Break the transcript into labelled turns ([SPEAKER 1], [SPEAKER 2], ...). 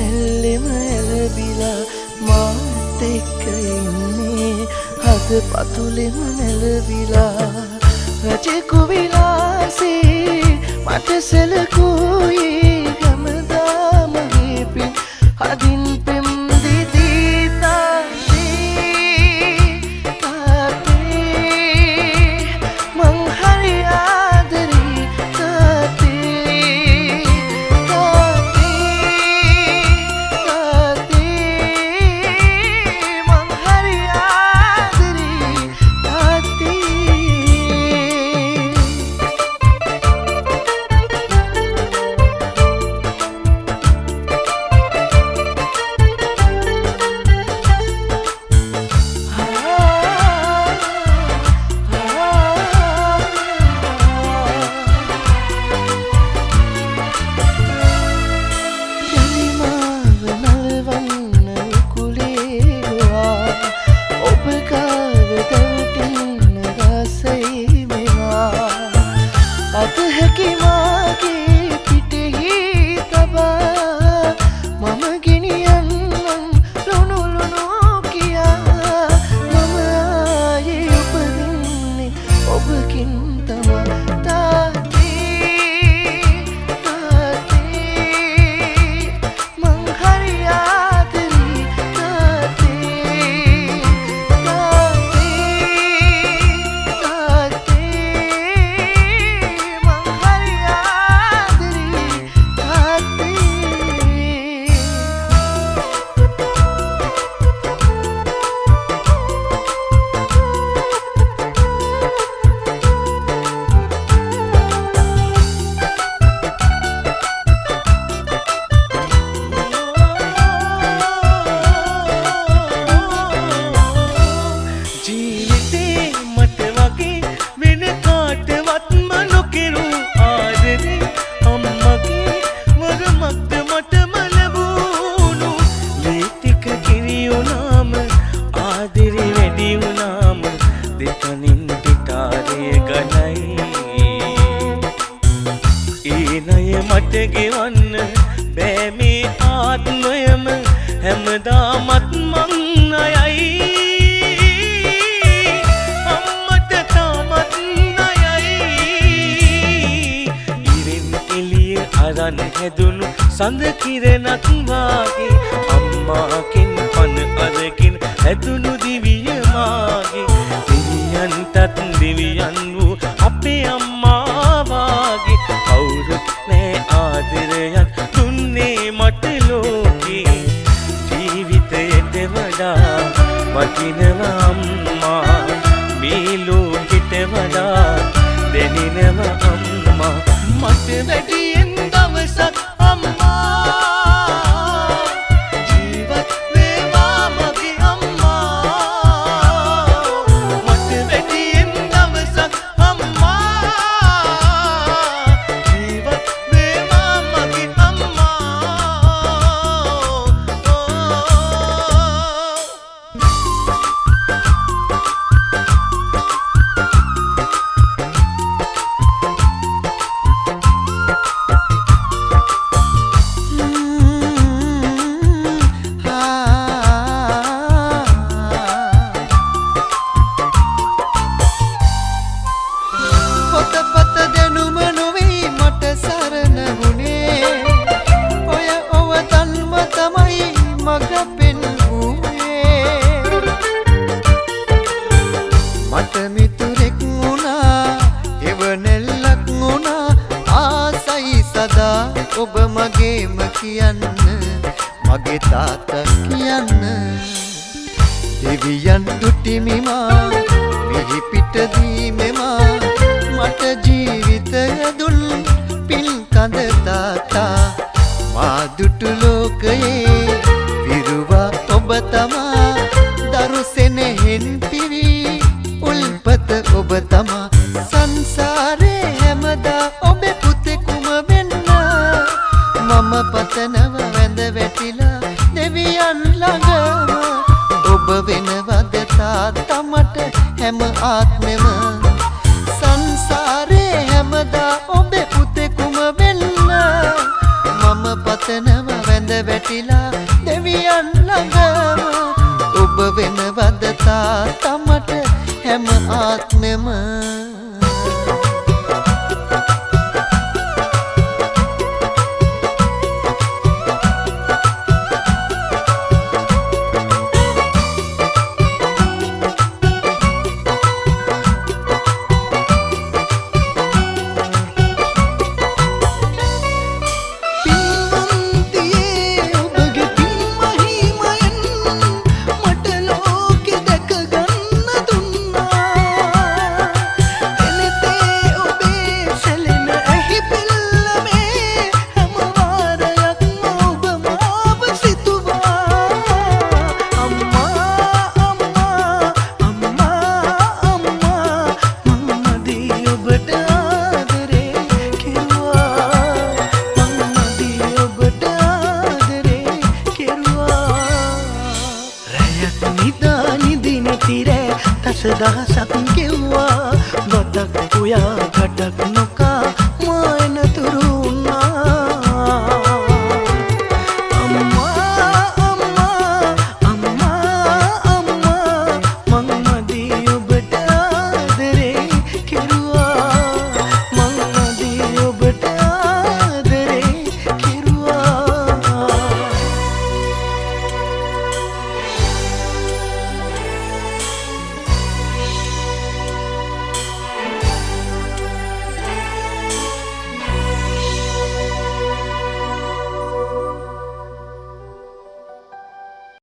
[SPEAKER 1] කැනෙල්ලෙම ඇලවිලා මාත් එක්ක ඉන්නේ හද පතුලෙම නැලවිලා රජෙකු විලාසේ මට සැලකුවේ හැමදාම හිපින් හදින් පෙම් දිදී තාත්තේ මං හරි ආදරේ තාත්තේ මං හරි ආදරේ තාත්තේ මට ගෙවන්න බෑ මේ ආත්මයම හැමදාමත් මං අයයි අම්මට තාමත් ණයයි ඉරෙන් එළිය අරන් හැදුණු සඳ කිරණක් වාගේ අම්මාකින් පන අරකින් හැදුණු දිවිය මාගේ දෙවියන්ටත් දෙවියන් වූ අපේ අම්මා වාගේ කවුරුත් නෑ ආදරයක් දුන්නේ මට ලෝකේ ජීවිතයට වඩා වටිනවා අම්මා මේ ලෝකෙට වඩා දැනෙනවා අම්මා මට වැඩියෙන් දවසක් අම්මා ජීවත් වේවා මගේ අම්මා මට වැඩියෙන් දවසක් අම්මා ජීවත් වේවා මගේ අම්මා ඔබ මගේම කියන්න මගේ තාත්තා කියන්න දෙවියන් දුටිමිමා මෙහි පිටදීමෙමා මට ජීවිතය දුන් පින් කඳ තාත්තා මා දුටු ලෝකයේ විරුවා ඔබ තමා දරු සෙනෙහෙන් පිරි උල්පත ඔබ තමා සංසාරේ හැමදා ඔබේ පුතෙකුම වෙන්න මම පතනව වැඳ වැටිලා දෙවියන් ළඟම ඔබ වෙනවද තාත්තා මට හැම ආත්මෙම සංසාරේ හැමදා ඔබේ පුතෙකුම වෙන්න මම පතනව වැඳ බැඳ වැටිලා දෙවියන් ළඟම ඔබ වෙනවද තාත්තා මට හැම ආත්මෙම දහසක් කිව්වා වතක් පුයා කටක්